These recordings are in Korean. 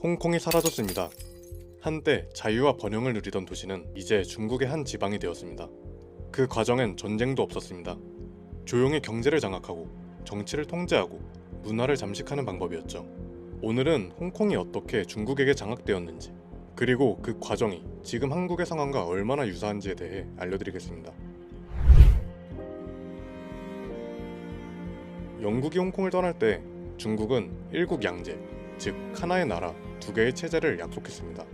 홍콩이 사라졌습니다. 한때 자유와 번영을 누리던 도시는 이제 중국의 한 지방이 되었습니다. 그 과정엔 전쟁도 없었습니다. 조용히 경제를 장악하고 정치를 통제하고 문화를 잠식하는 방법이었죠. 오늘은 홍콩이 어떻게 중국에게 장악되었는지, 그리고 그 과정이 지금 한국의 상황과 얼마나 유사한지에 대해 알려드리겠습니다. 영국이 홍콩을 떠날 때 중국은 일국양제, 즉 하나의 나라, 두 개의 체제를 약속했습니다.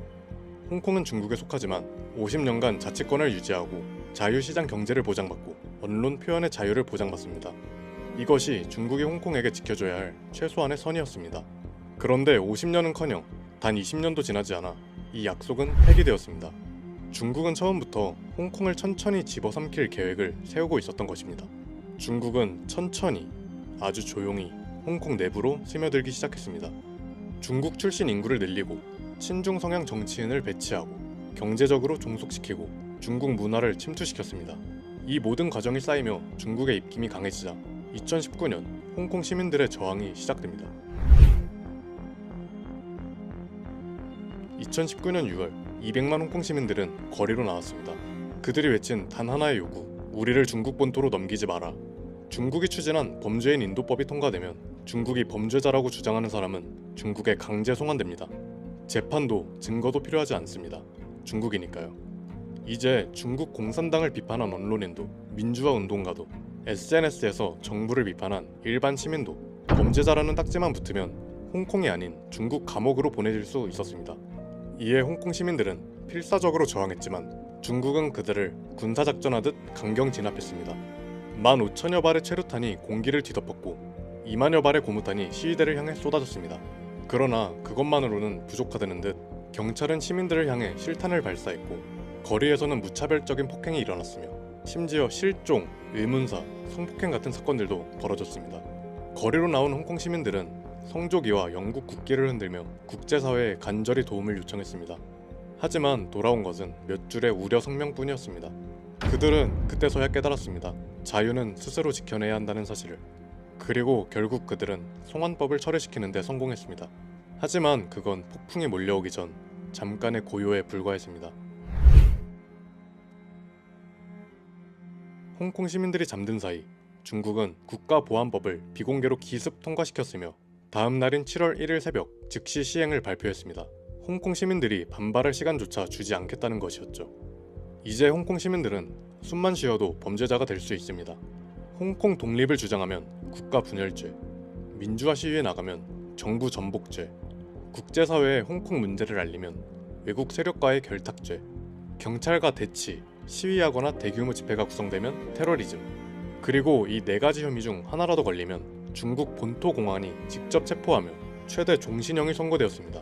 홍콩은 중국에 속하지만 50년간 자치권을 유지하고 자유시장 경제를 보장받고 언론 표현의 자유를 보장받습니다. 이것이 중국이 홍콩에게 지켜줘야 할 최소한의 선이었습니다. 그런데 50년은커녕 단 20년도 지나지 않아 이 약속은 폐기되었습니다. 중국은 처음부터 홍콩을 천천히 집어삼킬 계획을 세우고 있었던 것입니다. 중국은 천천히, 아주 조용히 홍콩 내부로 스며들기 시작했습니다. 중국 출신 인구를 늘리고 친중 성향 정치인을 배치하고 경제적으로 종속시키고 중국 문화를 침투시켰습니다. 이 모든 과정이 쌓이며 중국의 입김이 강해지자 2019년 홍콩 시민들의 저항이 시작됩니다. 2019년 6월 200만 홍콩 시민들은 거리로 나왔습니다. 그들이 외친 단 하나의 요구, 우리를 중국 본토로 넘기지 마라. 중국이 추진한 범죄인 인도법이 통과되면 중국이 범죄자라고 주장하는 사람은 중국에 강제 송환됩니다. 재판도 증거도 필요하지 않습니다. 중국이니까요. 이제 중국 공산당을 비판한 언론인도, 민주화 운동가도, SNS에서 정부를 비판한 일반 시민도 범죄자라는 딱지만 붙으면 홍콩이 아닌 중국 감옥으로 보내질 수 있었습니다. 이에 홍콩 시민들은 필사적으로 저항했지만 중국은 그들을 군사작전하듯 강경 진압했습니다. 15,000여 발의 최루탄이 공기를 뒤덮었고 2만여 발의 고무탄이 시위대를 향해 쏟아졌습니다. 그러나 그것만으로는 부족하다는 듯 경찰은 시민들을 향해 실탄을 발사했고 거리에서는 무차별적인 폭행이 일어났으며 심지어 실종, 의문사, 성폭행 같은 사건들도 벌어졌습니다. 거리로 나온 홍콩 시민들은 성조기와 영국 국기를 흔들며 국제사회에 간절히 도움을 요청했습니다. 하지만 돌아온 것은 몇 줄의 우려 성명뿐이었습니다. 그들은 그때서야 깨달았습니다. 자유는 스스로 지켜내야 한다는 사실을. 그리고 결국 그들은 송환법을 철회시키는 데 성공했습니다. 하지만 그건 폭풍이 몰려오기 전 잠깐의 고요에 불과했습니다. 홍콩 시민들이 잠든 사이 중국은 국가보안법을 비공개로 기습 통과시켰으며 다음 날인 7월 1일 새벽 즉시 시행을 발표했습니다. 홍콩 시민들이 반발할 시간조차 주지 않겠다는 것이었죠. 이제 홍콩 시민들은 숨만 쉬어도 범죄자가 될 수 있습니다. 홍콩 독립을 주장하면 국가 분열죄, 민주화 시위에 나가면 정부 전복죄, 국제사회에 홍콩 문제를 알리면 외국 세력과의 결탁죄, 경찰과 대치, 시위하거나 대규모 집회가 구성되면 테러리즘, 그리고 이 4가지 혐의 중 하나라도 걸리면 중국 본토 공안이 직접 체포하며 최대 종신형이 선고되었습니다.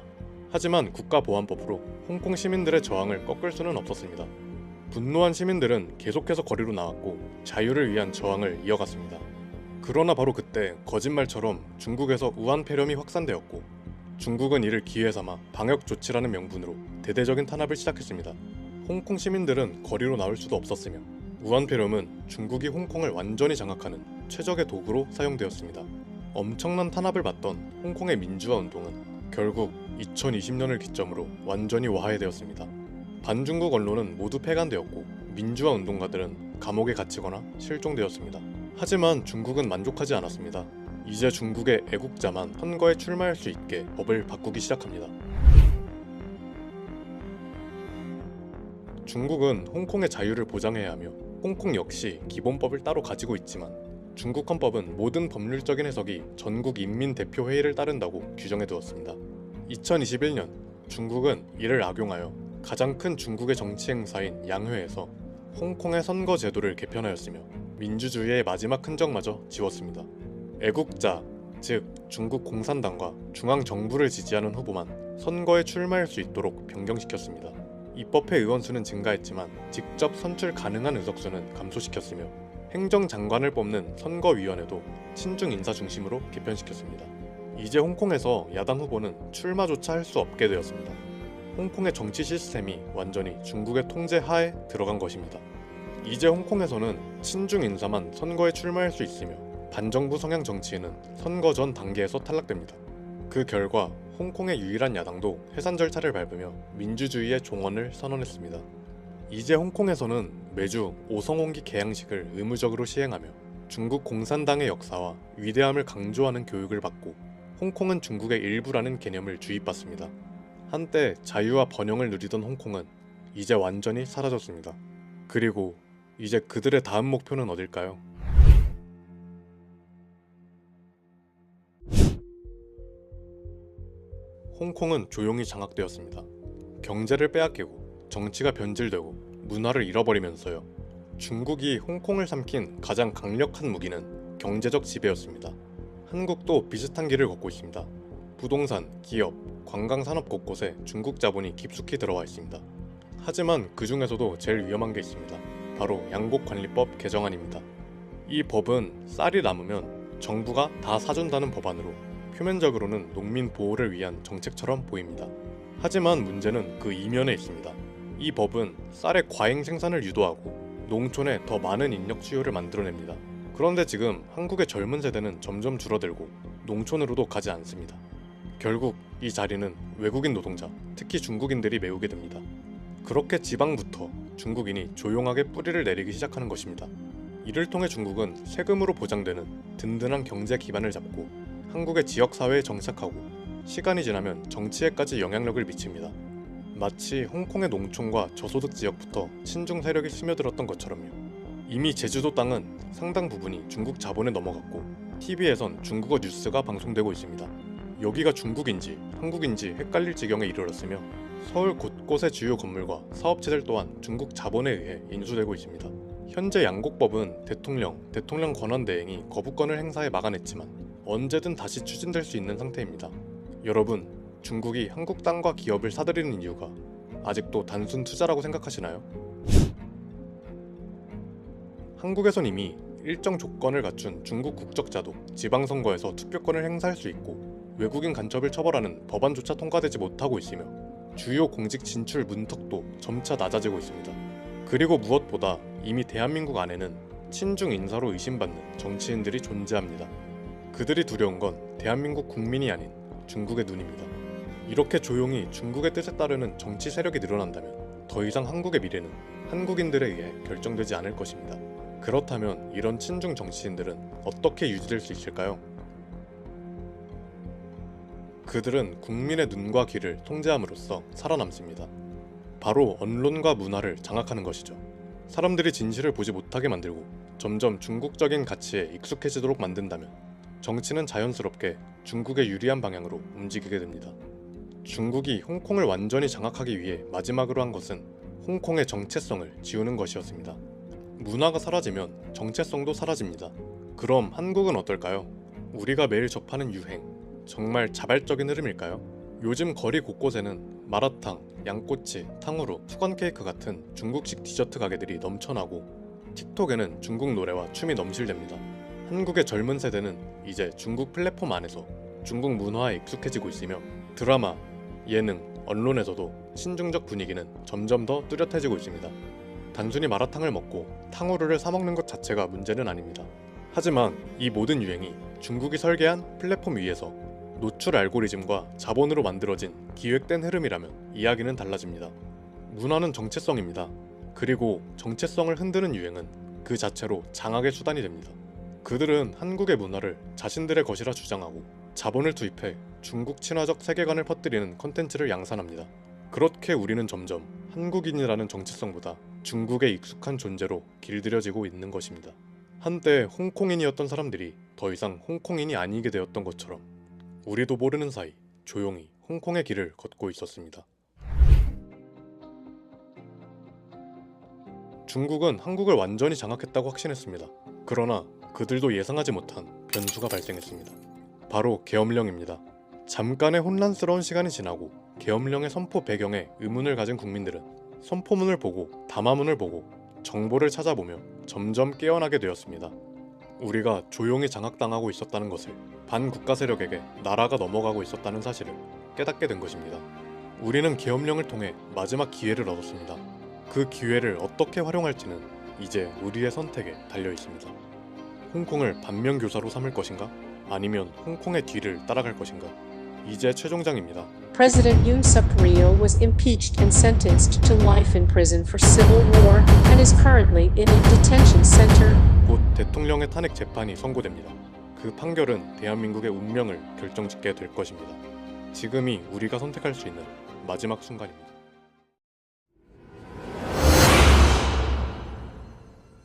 하지만 국가보안법으로 홍콩 시민들의 저항을 꺾을 수는 없었습니다. 분노한 시민들은 계속해서 거리로 나왔고 자유를 위한 저항을 이어갔습니다. 그러나 바로 그때 거짓말처럼 중국에서 우한 폐렴이 확산되었고 중국은 이를 기회 삼아 방역 조치라는 명분으로 대대적인 탄압을 시작했습니다. 홍콩 시민들은 거리로 나올 수도 없었으며 우한 폐렴은 중국이 홍콩을 완전히 장악하는 최적의 도구로 사용되었습니다. 엄청난 탄압을 받던 홍콩의 민주화 운동은 결국 2020년을 기점으로 완전히 와해되었습니다. 반중국 언론은 모두 폐간되었고 민주화 운동가들은 감옥에 갇히거나 실종되었습니다. 하지만 중국은 만족하지 않았습니다. 이제 중국의 애국자만 선거에 출마할 수 있게 법을 바꾸기 시작합니다. 중국은 홍콩의 자유를 보장해야 하며 홍콩 역시 기본법을 따로 가지고 있지만 중국 헌법은 모든 법률적인 해석이 전국 인민대표회의를 따른다고 규정해 두었습니다. 2021년 중국은 이를 악용하여 가장 큰 중국의 정치 행사인 양회에서 홍콩의 선거 제도를 개편하였으며 민주주의의 마지막 흔적마저 지웠습니다. 애국자, 즉 중국 공산당과 중앙정부를 지지하는 후보만 선거에 출마할 수 있도록 변경시켰습니다. 입법회 의원 수는 증가했지만 직접 선출 가능한 의석수는 감소시켰으며 행정장관을 뽑는 선거위원회도 친중 인사 중심으로 개편시켰습니다. 이제 홍콩에서 야당 후보는 출마조차 할 수 없게 되었습니다. 홍콩의 정치 시스템이 완전히 중국의 통제 하에 들어간 것입니다. 이제 홍콩에서는 친중 인사만 선거에 출마할 수 있으며 반정부 성향 정치인은 선거 전 단계에서 탈락됩니다. 그 결과 홍콩의 유일한 야당도 해산 절차를 밟으며 민주주의의 종언을 선언했습니다. 이제 홍콩에서는 매주 오성홍기 개양식을 의무적으로 시행하며 중국 공산당의 역사와 위대함을 강조하는 교육을 받고 홍콩은 중국의 일부라는 개념을 주입받습니다. 한때 자유와 번영을 누리던 홍콩은 이제 완전히 사라졌습니다. 그리고 이제 그들의 다음 목표는 어딜까요? 홍콩은 조용히 장악되었습니다. 경제를 빼앗기고 정치가 변질되고 문화를 잃어버리면서요. 중국이 홍콩을 삼킨 가장 강력한 무기는 경제적 지배였습니다. 한국도 비슷한 길을 걷고 있습니다. 부동산, 기업, 관광산업 곳곳에 중국 자본이 깊숙이 들어와 있습니다. 하지만 그 중에서도 제일 위험한 게 있습니다. 바로 양곡관리법 개정안입니다. 이 법은 쌀이 남으면 정부가 다 사준다는 법안으로 표면적으로는 농민 보호를 위한 정책처럼 보입니다. 하지만 문제는 그 이면에 있습니다. 이 법은 쌀의 과잉 생산을 유도하고 농촌에 더 많은 인력 수요를 만들어냅니다. 그런데 지금 한국의 젊은 세대는 점점 줄어들고 농촌으로도 가지 않습니다. 결국 이 자리는 외국인 노동자, 특히 중국인들이 메우게 됩니다. 그렇게 지방부터 중국인이 조용하게 뿌리를 내리기 시작하는 것입니다. 이를 통해 중국은 세금으로 보장되는 든든한 경제 기반을 잡고 한국의 지역사회에 정착하고 시간이 지나면 정치에까지 영향력을 미칩니다. 마치 홍콩의 농촌과 저소득 지역부터 친중 세력이 스며들었던 것처럼요. 이미 제주도 땅은 상당 부분이 중국 자본에 넘어갔고 TV에선 중국어 뉴스가 방송되고 있습니다. 여기가 중국인지 한국인지 헷갈릴 지경에 이르렀으며 서울 곳곳의 주요 건물과 사업체들 또한 중국 자본에 의해 인수되고 있습니다. 현재 양곡법은 대통령 권한대행이 거부권을 행사해 막아냈지만 언제든 다시 추진될 수 있는 상태입니다. 여러분, 중국이 한국 땅과 기업을 사들이는 이유가 아직도 단순 투자라고 생각하시나요? 한국에선 이미 일정 조건을 갖춘 중국 국적자도 지방선거에서 투표권을 행사할 수 있고 외국인 간첩을 처벌하는 법안조차 통과되지 못하고 있으며 주요 공직 진출 문턱도 점차 낮아지고 있습니다. 그리고 무엇보다 이미 대한민국 안에는 친중 인사로 의심받는 정치인들이 존재합니다. 그들이 두려운 건 대한민국 국민이 아닌 중국의 눈입니다. 이렇게 조용히 중국의 뜻에 따르는 정치 세력이 늘어난다면 더 이상 한국의 미래는 한국인들에 의해 결정되지 않을 것입니다. 그렇다면 이런 친중 정치인들은 어떻게 유지될 수 있을까요? 그들은 국민의 눈과 귀를 통제함으로써 살아남습니다. 바로 언론과 문화를 장악하는 것이죠. 사람들이 진실을 보지 못하게 만들고 점점 중국적인 가치에 익숙해지도록 만든다면 정치는 자연스럽게 중국에 유리한 방향으로 움직이게 됩니다. 중국이 홍콩을 완전히 장악하기 위해 마지막으로 한 것은 홍콩의 정체성을 지우는 것이었습니다. 문화가 사라지면 정체성도 사라집니다. 그럼 한국은 어떨까요? 우리가 매일 접하는 유행, 정말 자발적인 흐름일까요? 요즘 거리 곳곳에는 마라탕, 양꼬치, 탕후루, 수건 케이크 같은 중국식 디저트 가게들이 넘쳐나고 틱톡에는 중국 노래와 춤이 넘실댑니다. 한국의 젊은 세대는 이제 중국 플랫폼 안에서 중국 문화에 익숙해지고 있으며 드라마, 예능, 언론에서도 친중적 분위기는 점점 더 뚜렷해지고 있습니다. 단순히 마라탕을 먹고 탕후루를 사 먹는 것 자체가 문제는 아닙니다. 하지만 이 모든 유행이 중국이 설계한 플랫폼 위에서 노출 알고리즘과 자본으로 만들어진 기획된 흐름이라면 이야기는 달라집니다. 문화는 정체성입니다. 그리고 정체성을 흔드는 유행은 그 자체로 장악의 수단이 됩니다. 그들은 한국의 문화를 자신들의 것이라 주장하고 자본을 투입해 중국 친화적 세계관을 퍼뜨리는 컨텐츠를 양산합니다. 그렇게 우리는 점점 한국인이라는 정체성보다 중국에 익숙한 존재로 길들여지고 있는 것입니다. 한때 홍콩인이었던 사람들이 더 이상 홍콩인이 아니게 되었던 것처럼 우리도 모르는 사이 조용히 홍콩의 길을 걷고 있었습니다. 중국은 한국을 완전히 장악했다고 확신했습니다. 그러나 그들도 예상하지 못한 변수가 발생했습니다. 바로 계엄령입니다. 잠깐의 혼란스러운 시간이 지나고 계엄령의 선포 배경에 의문을 가진 국민들은 선포문을 보고 담화문을 보고 정보를 찾아보며 점점 깨어나게 되었습니다. 우리가 조용히 장악당하고 있었다는 것을, 반국가 세력에게 나라가 넘어가고 있었다는 사실을 깨닫게 된 것입니다. 우리는 계엄령을 통해 마지막 기회를 얻었습니다. 그 기회를 어떻게 활용할지는 이제 우리의 선택에 달려 있습니다. 홍콩을 반면교사로 삼을 것인가? 아니면 홍콩의 뒤를 따라갈 것인가? 이제 최종장입니다. President Yoon Suk-yeol was impeached and sentenced to life in prison for civil war and is currently in a detention center. 곧 대통령의 탄핵 재판이 선고됩니다. 그 판결은 대한민국의 운명을 결정짓게 될 것입니다. 지금이 우리가 선택할 수 있는 마지막 순간입니다.